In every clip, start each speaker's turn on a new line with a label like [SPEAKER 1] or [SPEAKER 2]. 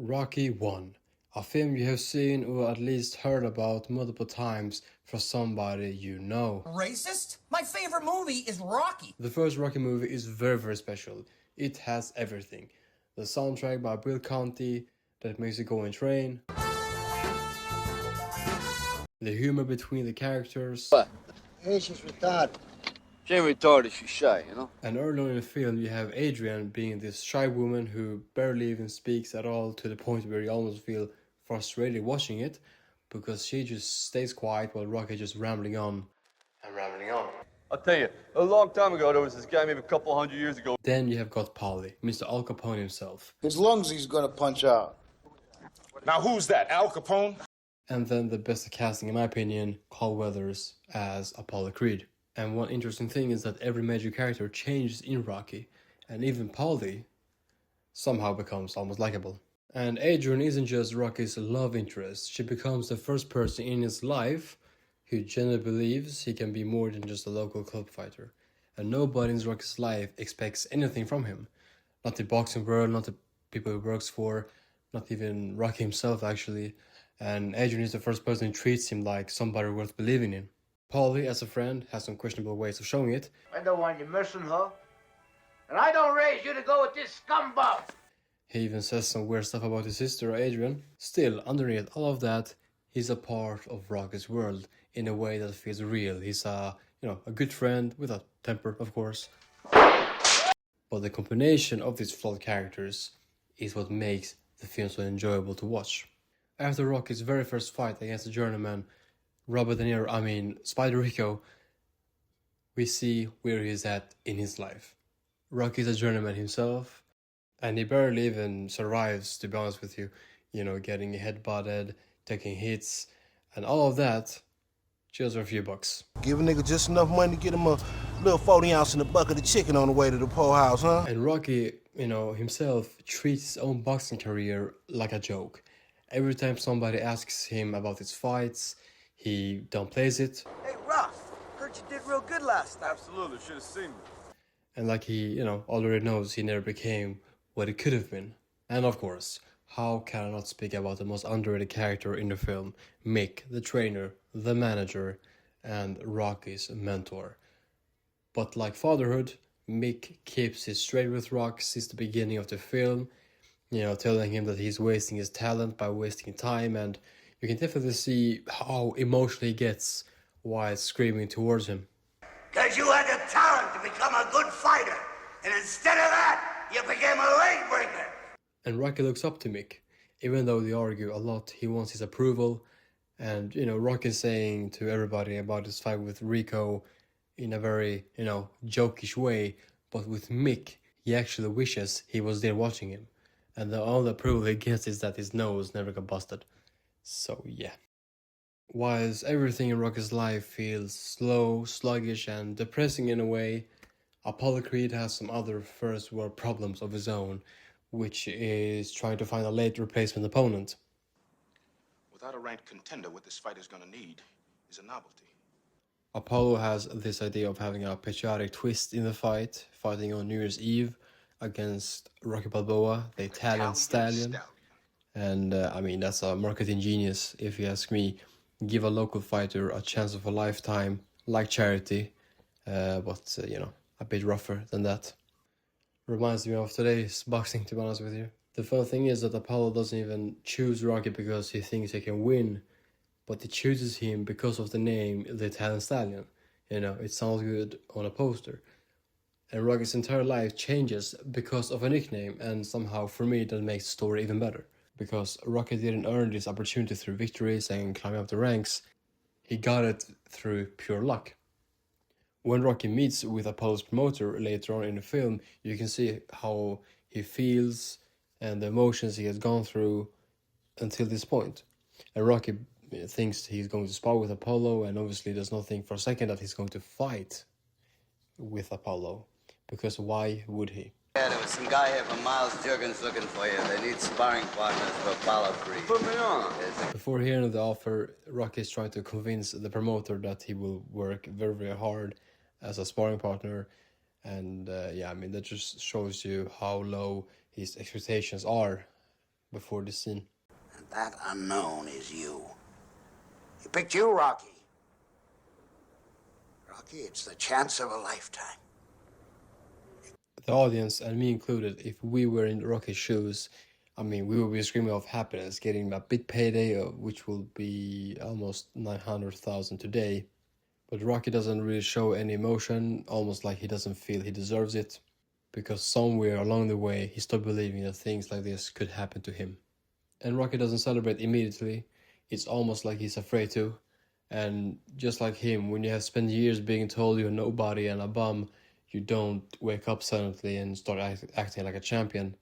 [SPEAKER 1] Rocky 1, a film you have seen or at least heard about multiple times from somebody you know.
[SPEAKER 2] Racist? My favorite movie is Rocky.
[SPEAKER 1] The first Rocky movie is very special. It has everything. The soundtrack by Bill Conti that makes you go and train. The humor between the characters.
[SPEAKER 3] What? Hey, she's retarded. She ain't retarded, she's shy, you know?
[SPEAKER 1] And early on in the film, you have Adrian being this shy woman who barely even speaks at all, to the point where you almost feel frustrated watching it, because she just stays quiet while Rocky just rambling on and rambling on.
[SPEAKER 4] I'll tell you, a long time ago, there was this guy, maybe a couple hundred years ago.
[SPEAKER 1] Then you have got Paulie, Mr. Al Capone himself.
[SPEAKER 5] His lungs he's gonna punch out.
[SPEAKER 6] Now who's that, Al Capone?
[SPEAKER 1] And then the best casting, in my opinion, Carl Weathers as Apollo Creed. And one interesting thing is that every major character changes in Rocky, and even Paulie somehow becomes almost likable. And Adrian isn't just Rocky's love interest, she becomes the first person in his life who genuinely believes he can be more than just a local club fighter. And nobody in Rocky's life expects anything from him. Not the boxing world, not the people he works for, not even Rocky himself actually. And Adrian is the first person who treats him like somebody worth believing in. Paulie, as a friend, has some questionable ways of showing it.
[SPEAKER 7] I don't want you missing her. And I don't raise you to go with this scumbag.
[SPEAKER 1] He even says some weird stuff about his sister, Adrian. Still, underneath all of that, he's a part of Rocky's world in a way that feels real. He's a good friend with a temper, of course. But the combination of these flawed characters is what makes the film so enjoyable to watch. After Rocky's very first fight against the journeyman, Spider Rico, we see where he's at in his life. Rocky's a journeyman himself, and he barely even survives, to be honest with you. Getting headbutted, taking hits, and all of that just for a few bucks.
[SPEAKER 5] Give a nigga just enough money to get him a little 40 ounce in a bucket of chicken on the way to the poorhouse, huh?
[SPEAKER 1] And Rocky, himself treats his own boxing career like a joke. Every time somebody asks him about his fights, he downplays it.
[SPEAKER 2] Hey, Ruff, heard you did real good last night.
[SPEAKER 4] Absolutely, should have seen me.
[SPEAKER 1] And like he, already knows, he never became what he could have been. And of course, how can I not speak about the most underrated character in the film, Mick, the trainer, the manager, and Rocky's mentor. But like fatherhood, Mick keeps it straight with Rock since the beginning of the film, telling him that he's wasting his talent by wasting time, and you can definitely see how emotional he gets while screaming towards him.
[SPEAKER 7] Because you had the talent to become a good fighter. And instead of that, you became a leg breaker.
[SPEAKER 1] And Rocky looks up to Mick. Even though they argue a lot, he wants his approval. And, Rocky saying to everybody about his fight with Rico in a very, jokish way. But with Mick, he actually wishes he was there watching him. And the only approval he gets is that his nose never got busted. So, yeah. Whilst everything in Rocky's life feels slow, sluggish, and depressing in a way, Apollo Creed has some other first world problems of his own, which is trying to find a late replacement opponent.
[SPEAKER 6] Without a ranked contender, what this fight is gonna need is a novelty.
[SPEAKER 1] Apollo has this idea of having a patriotic twist in the fight, fighting on New Year's Eve against Rocky Balboa, the Italian stallion. And that's a marketing genius, if you ask me. Give a local fighter a chance of a lifetime, like Charity, but a bit rougher than that. Reminds me of today's boxing, to be honest with you. The fun thing is that Apollo doesn't even choose Rocky because he thinks he can win, but he chooses him because of the name, the Italian Stallion. It sounds good on a poster. And Rocky's entire life changes because of a nickname, and somehow for me that makes the story even better. Because Rocky didn't earn this opportunity through victories and climbing up the ranks, he got it through pure luck. When Rocky meets with Apollo's promoter later on in the film, you can see how he feels and the emotions he has gone through until this point. And Rocky thinks he's going to spar with Apollo, and obviously does not think for a second that he's going to fight with Apollo. Because why would he?
[SPEAKER 3] Yeah, there was some guy here from Miles Juergens looking for you. They need sparring partners for Apollo Creed.
[SPEAKER 4] Put me on.
[SPEAKER 1] Before hearing the offer, Rocky is trying to convince the promoter that he will work very, very hard as a sparring partner. And that just shows you how low his expectations are before this scene.
[SPEAKER 7] And that unknown is you. He picked you, Rocky. Rocky, it's the chance of a lifetime.
[SPEAKER 1] The audience, and me included, if we were in Rocky's shoes, I mean, we would be screaming of happiness, getting a big payday, which will be almost 900,000 today. But Rocky doesn't really show any emotion, almost like he doesn't feel he deserves it, because somewhere along the way he stopped believing that things like this could happen to him. And Rocky doesn't celebrate immediately, it's almost like he's afraid to. And just like him, when you have spent years being told you're nobody and a bum, you don't wake up suddenly and start acting like a champion,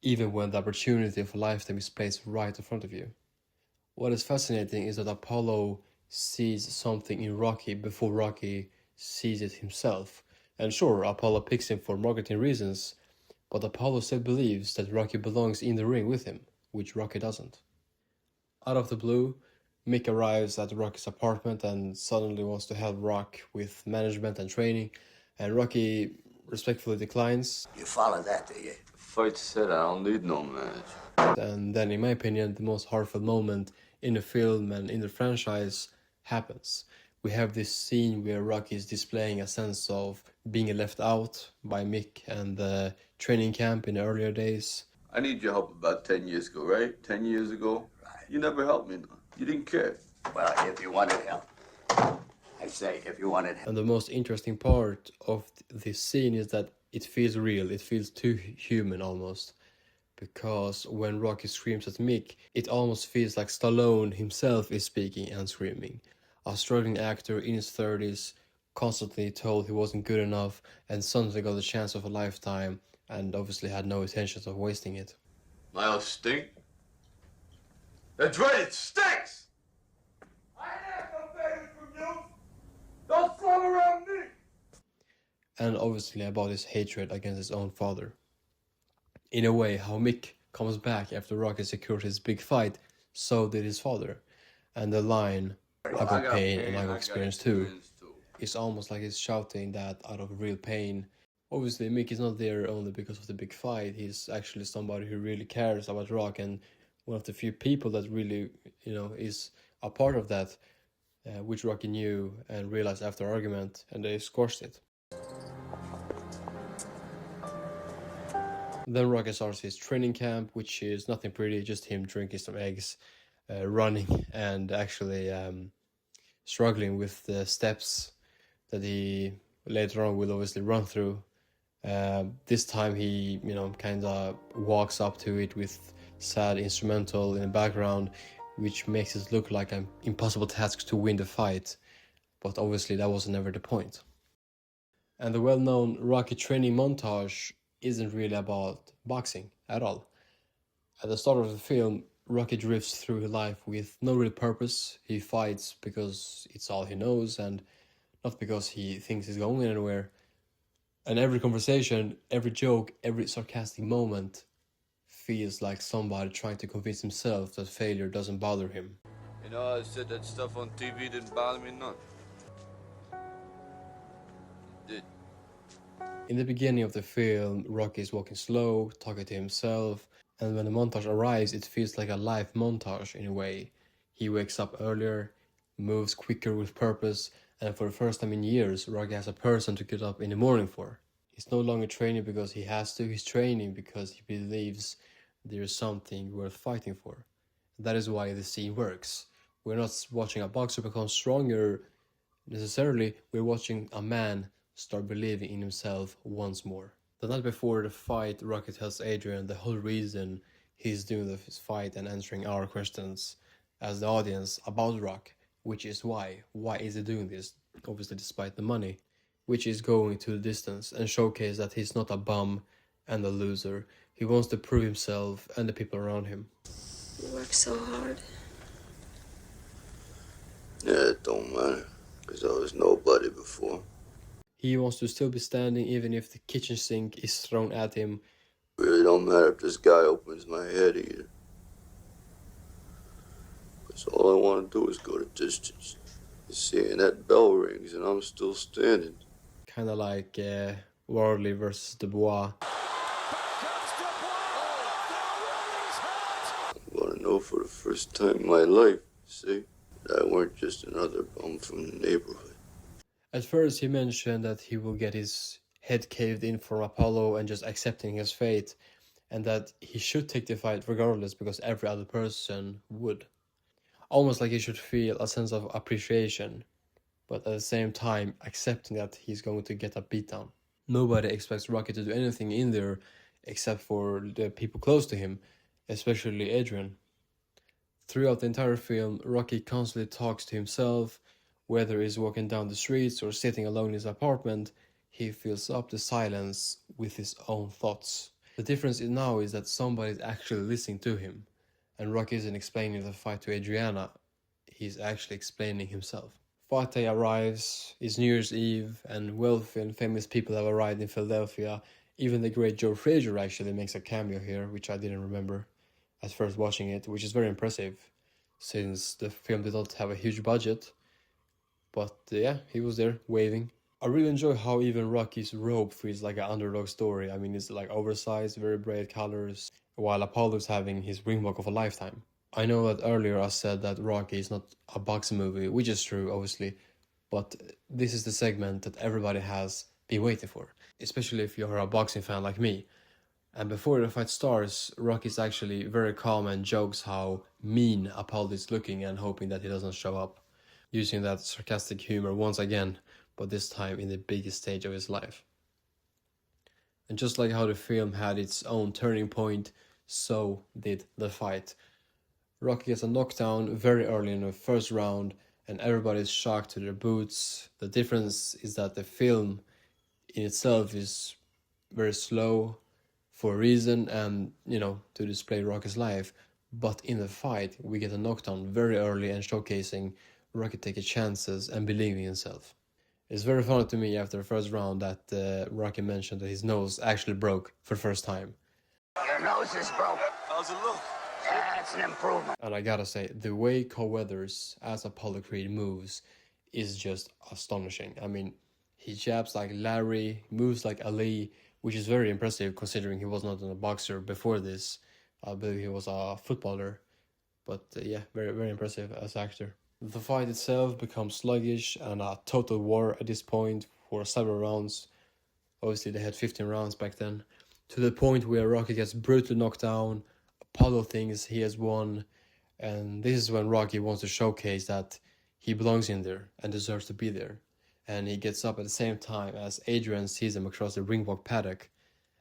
[SPEAKER 1] even when the opportunity of a lifetime is placed right in front of you. What is fascinating is that Apollo sees something in Rocky before Rocky sees it himself. And sure, Apollo picks him for marketing reasons, but Apollo still believes that Rocky belongs in the ring with him, which Rocky doesn't. Out of the blue, Mick arrives at Rocky's apartment and suddenly wants to help Rock with management and training, and Rocky respectfully declines.
[SPEAKER 7] You follow that, do you?
[SPEAKER 4] Fight said I don't need no manager.
[SPEAKER 1] And then, in my opinion, the most heartfelt moment in the film and in the franchise happens. We have this scene where Rocky is displaying a sense of being left out by Mick and the training camp in the earlier days.
[SPEAKER 4] I need your help about 10 years ago, right? 10 years ago?
[SPEAKER 7] Right.
[SPEAKER 4] You never helped me. You didn't care.
[SPEAKER 7] Well, if you wanted help. I say, if you wanted help.
[SPEAKER 1] And the most interesting part of this scene is that it feels real, it feels too human almost. Because when Rocky screams at Mick, it almost feels like Stallone himself is speaking and screaming. A struggling actor in his 30s, constantly told he wasn't good enough, and suddenly got the chance of a lifetime, and obviously had no intentions of wasting it.
[SPEAKER 4] My house stink? That's right, it stinks! I ain't no favors from you! Don't slum around me!
[SPEAKER 1] And obviously about his hatred against his own father. In a way, how Mick comes back after Rocky secured his big fight, so did his father. And the line, I got pain and I got experience too, is almost like he's shouting that out of real pain. Obviously, Mick is not there only because of the big fight. He's actually somebody who really cares about Rock, and one of the few people that really, is a part of that, which Rocky knew and realized after argument, and they squashed it. Then Rocky starts his training camp, which is nothing pretty, just him drinking some eggs, running, and actually struggling with the steps that he later on will obviously run through. This time he, kind of walks up to it with sad instrumental in the background, which makes it look like an impossible task to win the fight. But obviously that was never the point. And the well-known Rocky training montage isn't really about boxing at all. At the start of the film, Rocky drifts through life with no real purpose. He fights because it's all he knows and not because he thinks he's going anywhere. And every conversation, every joke, every sarcastic moment feels like somebody trying to convince himself that failure doesn't bother him.
[SPEAKER 4] You know, I said that stuff on TV didn't bother me none. It did.
[SPEAKER 1] In the beginning of the film, Rocky is walking slow, talking to himself, and when the montage arrives, it feels like a life montage in a way. He wakes up earlier, moves quicker with purpose, and for the first time in years, Rocky has a person to get up in the morning for. He's no longer training because he has to, he's training because he believes there is something worth fighting for. That is why the scene works. We're not watching a boxer become stronger necessarily, we're watching a man start believing in himself once more. The night before the fight, Rocky tells Adrian the whole reason he's doing this fight and answering our questions as the audience about Rock, which is why. Why is he doing this? Obviously despite the money, which is going to the distance and showcase that he's not a bum and a loser. He wants to prove himself and the people around him.
[SPEAKER 8] You work so hard.
[SPEAKER 4] Yeah, it don't matter, because I was nobody before.
[SPEAKER 1] He wants to still be standing even if the kitchen sink is thrown at him.
[SPEAKER 4] Really don't matter if this guy opens my head either. Because all I want to do is go the distance. Seeing that bell rings and I'm still standing.
[SPEAKER 1] Kind of like Worley versus Dubois.
[SPEAKER 9] know for the first time in my life, see, that I weren't just another bum from the neighborhood.
[SPEAKER 1] At first he mentioned that he will get his head caved in from Apollo and just accepting his fate, and that he should take the fight regardless because every other person would. Almost like he should feel a sense of appreciation, but at the same time accepting that he's going to get a beatdown. Nobody expects Rocky to do anything in there except for the people close to him, especially Adrian. Throughout the entire film, Rocky constantly talks to himself. Whether he's walking down the streets or sitting alone in his apartment, he fills up the silence with his own thoughts. The difference now is that somebody's actually listening to him, and Rocky isn't explaining the fight to Adriana, he's actually explaining himself. Fight day arrives, it's New Year's Eve, and wealthy and famous people have arrived in Philadelphia. Even the great Joe Frazier actually makes a cameo here, which I didn't remember at first watching it, which is very impressive, since the film did not have a huge budget. But yeah, he was there, waving. I really enjoy how even Rocky's robe feels like an underdog story. I mean, it's like oversized, very bright colors, while Apollo's having his ring walk of a lifetime. I know that earlier I said that Rocky is not a boxing movie, which is true, obviously, but this is the segment that everybody has been waiting for, especially if you're a boxing fan like me. And before the fight starts, Rocky's actually very calm and jokes how mean Apollo is looking and hoping that he doesn't show up, using that sarcastic humor once again, but this time in the biggest stage of his life. And just like how the film had its own turning point, so did the fight. Rocky gets a knockdown very early in the first round, and everybody's shocked to their boots. The difference is that the film in itself is very slow for a reason and, to display Rocky's life. But in the fight, we get a knockdown very early and showcasing Rocky taking chances and believing in himself. It's very funny to me after the first round that Rocky mentioned that his nose actually broke for the first time.
[SPEAKER 7] Your nose is broke.
[SPEAKER 4] How's it look?
[SPEAKER 7] That's an improvement.
[SPEAKER 1] And I gotta say, the way Carl Weathers as Apollo Creed moves is just astonishing. I mean, he jabs like Larry, moves like Ali, which is very impressive considering he was not a boxer before this. I believe he was a footballer. But yeah, very, very impressive as actor. The fight itself becomes sluggish and a total war at this point for several rounds. Obviously, they had 15 rounds back then. To the point where Rocky gets brutally knocked down. Apollo thinks he has won, and this is when Rocky wants to showcase that he belongs in there and deserves to be there. And he gets up at the same time as Adrian sees him across the ringwalk paddock,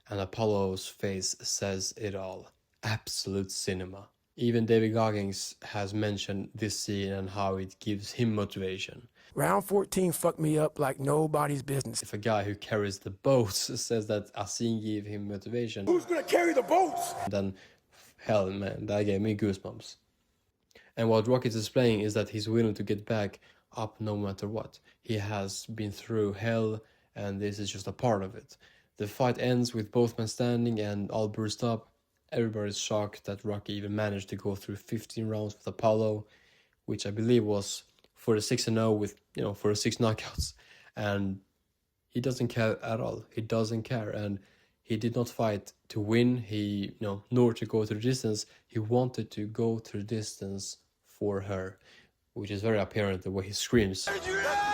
[SPEAKER 1] and Apollo's face says it all. Absolute cinema. Even David Goggins has mentioned this scene and how it gives him motivation.
[SPEAKER 10] Round 14 fucked me up like nobody's business.
[SPEAKER 1] If a guy who carries the boats says that a scene gave him motivation,
[SPEAKER 10] Who's gonna carry the boats?
[SPEAKER 1] then hell, man, that gave me goosebumps. And what Rocky is displaying is that he's willing to get back up no matter what. He has been through hell, and this is just a part of it. The fight ends with both men standing and all bruised up. Everybody's shocked that Rocky even managed to go through 15 rounds with Apollo, which I believe was 46-0 with, 46 knockouts. And he doesn't care at all. He doesn't care. And he did not fight to win, nor to go to the distance. He wanted to go to the distance for her, which is very apparent the way he screams.
[SPEAKER 4] Adriana!